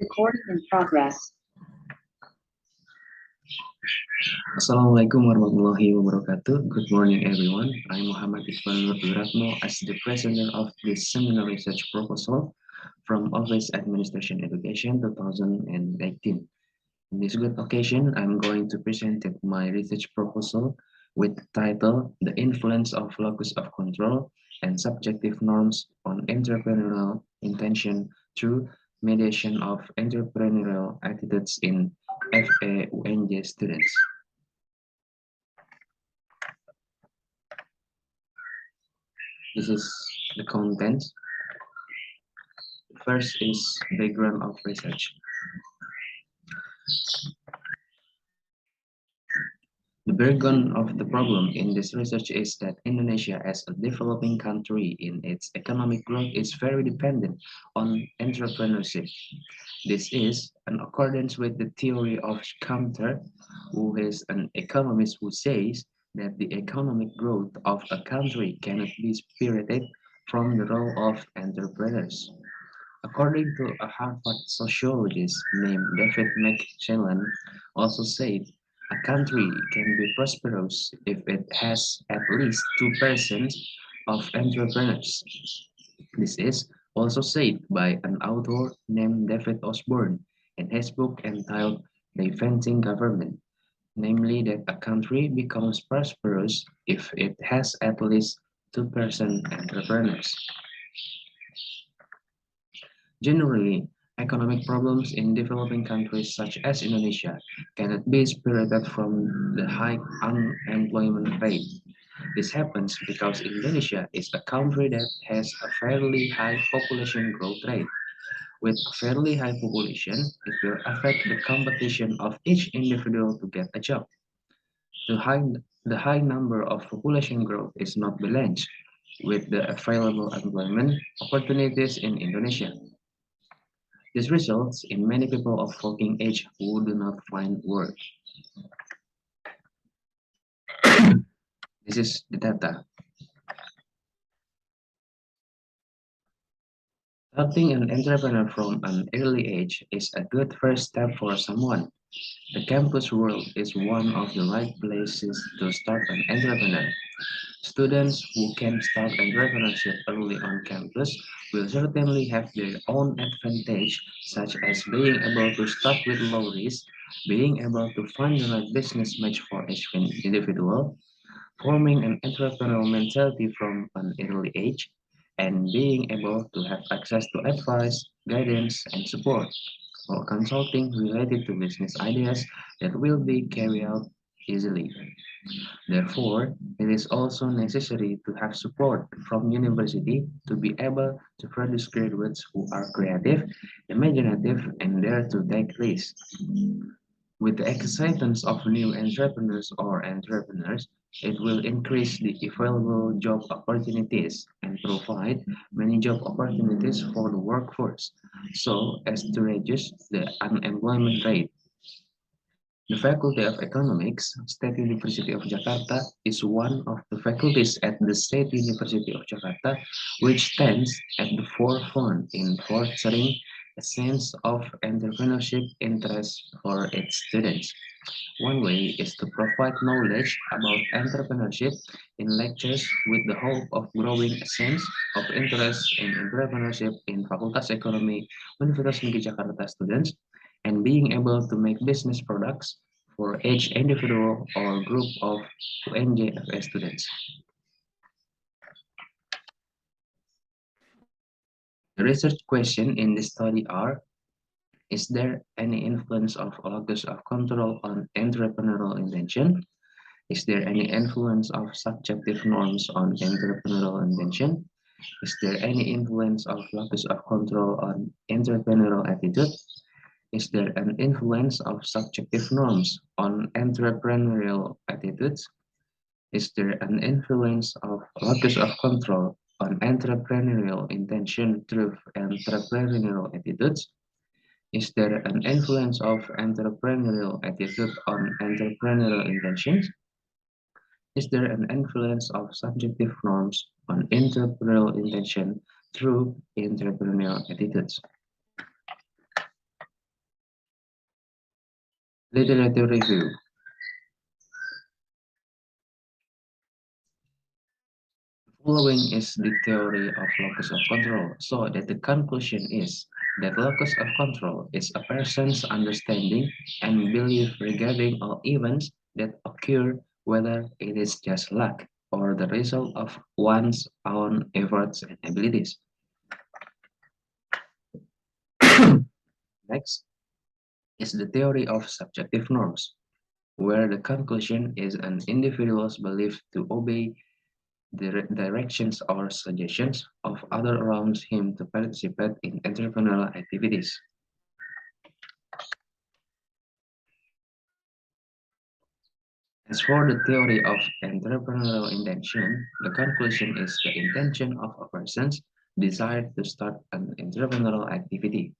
Recording in progress. Assalamualaikum warahmatullahi wabarakatuh. Good morning, everyone. I'm Muhammad Iqbal Nurdwiratno as the president of this seminar research proposal from Office Administration Education 2018. In this good occasion, I'm going to present my research proposal with the title The Influence of Locus of Control and Subjective Norms on Entrepreneurial Intention Through Mediation of Entrepreneurial Attitudes in FAUNJ Students. This is the content. First is background of research. The background of the problem in this research is that Indonesia, as a developing country in its economic growth, is very dependent on entrepreneurship. This is in accordance with the theory of Counter, who is an economist who says that the economic growth of a country cannot be spirited from the role of entrepreneurs. According to a Harvard sociologist named David McClellan, also said, a country can be prosperous if it has at least 2% of entrepreneurs. This is also said by an author named David Osborne in his book entitled The Inventing Government, namely that a country becomes prosperous if it has at least 2% entrepreneurs. Generally, economic problems in developing countries such as Indonesia cannot be spirited from the high unemployment rate. This happens because Indonesia is a country that has a fairly high population growth rate. With a fairly high population, it will affect the competition of each individual to get a job. The high, the high number of population growth is not balanced with the available employment opportunities in Indonesia. This results in many people of working age who do not find work. This is the data. Starting an entrepreneur from an early age is a good first step for someone. The campus world is one of the right places to start an entrepreneur. Students who can start entrepreneurship early on campus will certainly have their own advantage, such as being able to start with low risk, being able to find the right business match for each individual, forming an entrepreneurial mentality from an early age, and being able to have access to advice, guidance, and support, or consulting related to business ideas that will be carried out easily. Therefore, it is also necessary to have support from university to be able to produce graduates who are creative, imaginative, and dare to take risks. With the acceptance of new entrepreneurs or entrepreneurs, it will increase the available job opportunities and provide many job opportunities for the workforce, so as to reduce the unemployment rate. The Faculty of Economics, State University of Jakarta, is one of the faculties at the State University of Jakarta which stands at the forefront in fostering a sense of entrepreneurship interest for its students. One way is to provide knowledge about entrepreneurship in lectures with the hope of growing a sense of interest in entrepreneurship in Fakultas Ekonomi Universitas Negeri Jakarta students and being able to make business products for each individual or group of UNJFS students. The research question in this study are: is there any influence of locus of control on entrepreneurial intention? Is there any influence of subjective norms on entrepreneurial intention? Is there any influence of locus of control on entrepreneurial attitude? Is there an influence of subjective norms on entrepreneurial attitudes? Is there an influence of locus of control on entrepreneurial intention through entrepreneurial attitudes? Is there an influence of entrepreneurial attitude on entrepreneurial intentions? Is there an influence of subjective norms on entrepreneurial intention through entrepreneurial attitudes? Literature review. Following is the theory of locus of control, so that the conclusion is that locus of control is a person's understanding and belief regarding all events that occur, whether it is just luck or the result of one's own efforts and abilities. Next is the theory of subjective norms, where the conclusion is an individual's belief to obey the directions or suggestions of others around him to participate in entrepreneurial activities. As for the theory of entrepreneurial intention, the conclusion is the intention of a person's desire to start an entrepreneurial activity.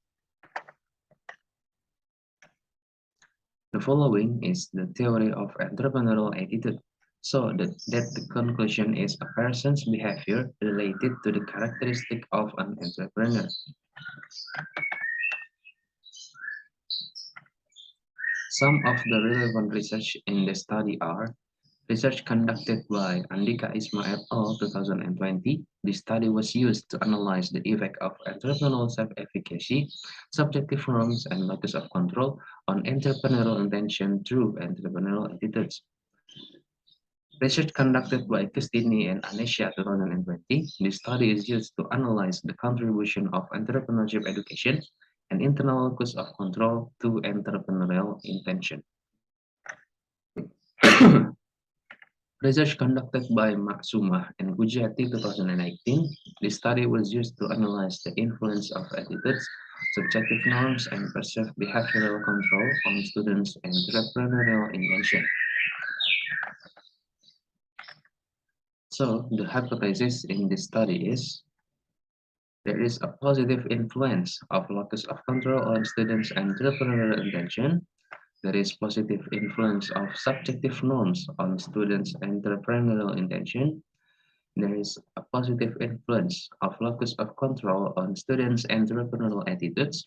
The following is the theory of entrepreneurial attitude. So that the conclusion is a person's behavior related to the characteristic of an entrepreneur. Some of the relevant research in the study are research conducted by Andika Ismail al. 2020. The study was used to analyze the effect of entrepreneurial self-efficacy, subjective norms, and locus of control on entrepreneurial intention through entrepreneurial attitudes. Research conducted by Kustini and Anesha 2020, this study is used to analyze the contribution of entrepreneurship education and internal locus of control to entrepreneurial intention. Research conducted by Maksumah and Gujati 2018, this study was used to analyze the influence of attitudes, subjective norms, and perceived behavioral control on students' entrepreneurial intention. So, the hypothesis in this study is there is a positive influence of locus of control on students' entrepreneurial intention. There is positive influence of subjective norms on students' entrepreneurial intention. There is a positive influence of locus of control on students' entrepreneurial attitudes.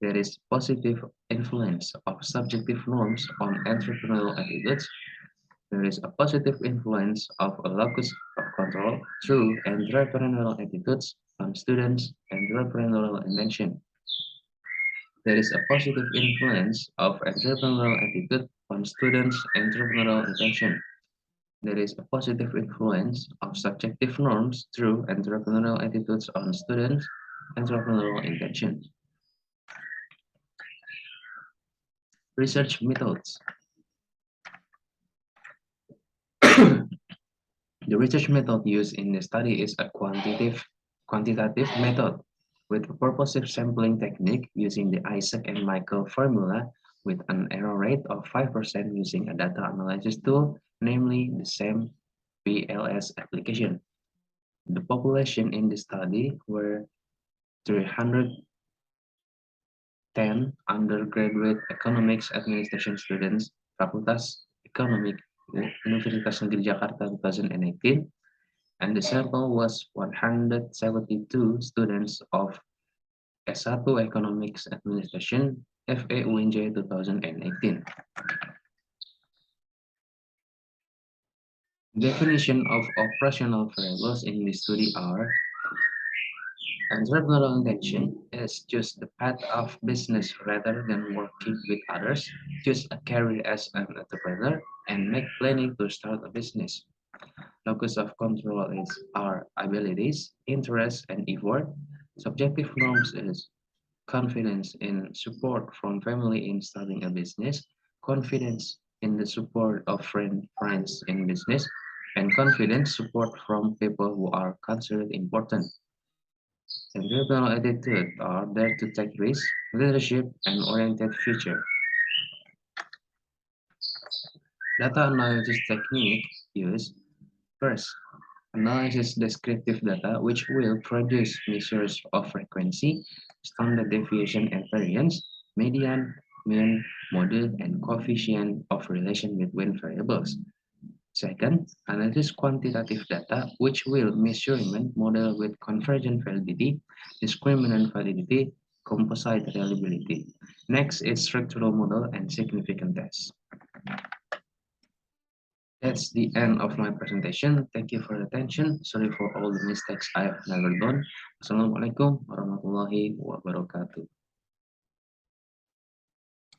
There is positive influence of subjective norms on entrepreneurial attitudes. There is a positive influence of a locus of control through entrepreneurial attitudes on students' entrepreneurial intention. There is a positive influence of entrepreneurial attitude on students' entrepreneurial intention. There is a positive influence of subjective norms through entrepreneurial attitudes on students' entrepreneurial intention. Research methods. The research method used in the study is a quantitative method with a purposive sampling technique using the Isaac and Michael formula with an error rate of 5% using a data analysis tool, namely the same PLS application. The population in the study were 310 undergraduate economics administration students, Fakultas Ekonomi Universitas Negeri Jakarta 2018, and the sample was 172 students of S1 Economics Administration FE UNJ 2018. Definition of operational variables in this study are entrepreneurial intention is choose the path of business rather than working with others, choose a career as an entrepreneur, and make planning to start a business. Locus of control is our abilities, interests, and effort. Subjective norms is confidence in support from family in starting a business, confidence in the support of friends in business, and confidence support from people who are considered important. Entrepreneurial attitude are there to take risks, leadership, and oriented future. Data analysis technique use first analysis descriptive data which will produce measures of frequency, standard deviation and variance, median, mean, model, and coefficient of relation between variables. Second, analysis quantitative data which will measurement model with convergent validity, discriminant validity, composite reliability. Next is structural model and significant tests. That's the end of my presentation. Thank you for your attention. Sorry for all the mistakes I have never done. Assalamualaikum warahmatullahi wabarakatuh.